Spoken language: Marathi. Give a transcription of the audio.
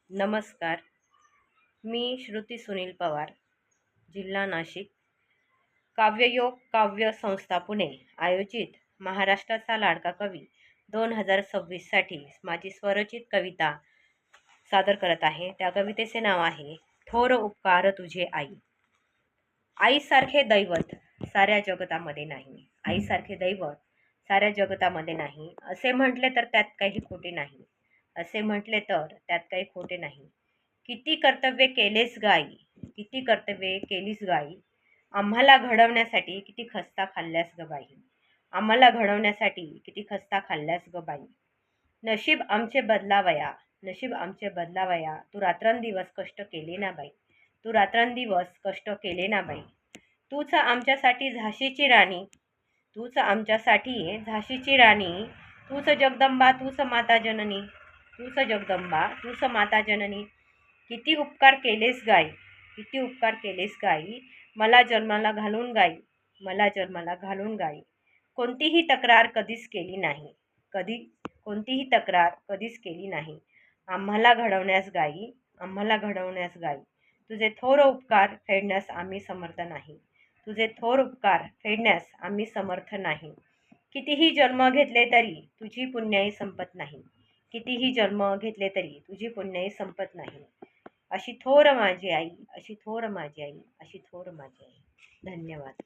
नमस्कार. मी श्रुती सुनील पवार, जिल्हा नाशिक. काव्ययोग काव्य संस्था पुणे आयोजित महाराष्ट्राचा लाडका कवी 2026साठी माझी स्वरचित कविता सादर करत आहे. त्या कवितेचे नाव आहे थोर उपकार तुझे आई. आईसारखे दैवत साऱ्या जगतामध्ये नाही. आईसारखे दैवत साऱ्या जगतामध्ये नाही. असे म्हटले तर त्यात काही खोटे नाही. असे म्हटले तर त्यात काही खोटे नाही. किती कर्तव्य केलेस गाई, किती कर्तव्ये केलीस गाई. आम्हाला घडवण्यासाठी किती खस्ता खाल्ल्यास ग बाई. आम्हाला घडवण्यासाठी किती खस्ता खाल्ल्यास ग बाई. नशीब आमचे बदलावया, नशीब आमचे बदलावया. तू रात्रंदिवस कष्ट केले ना बाई. तू रात्रंदिवस कष्ट केले ना बाई. तूच आमच्यासाठी झाशीची राणी, तूच आमच्यासाठी झाशीची राणी. तूच जगदंबा, तूच माता जननी, तूच जगदंबा, तूच माता जननी. किती उपकार केलेस गाई, किती उपकार केलेस गाई. मला जन्माला घालून गाई, मला जन्माला घालून गाई. कोणतीही तक्रार कधीच केली नाही, कधी कोणतीही तक्रार कधीच केली नाही. आम्हाला घडवण्यास गाई, आम्हाला घडवण्यास गाई. तुझे थोर उपकार फेडण्यास आम्ही समर्थ नाही. तुझे थोर उपकार फेडण्यास आम्ही समर्थ नाही. कितीही जन्म घेतले तरी तुझी पुण्याई संपत नाही. कितीही जन्म घेतले तरी तुझी पुण्याई संपत नाही. अशी थोर माझी आई, अशी थोर माझी आई, अशी थोर माझी आई. धन्यवाद.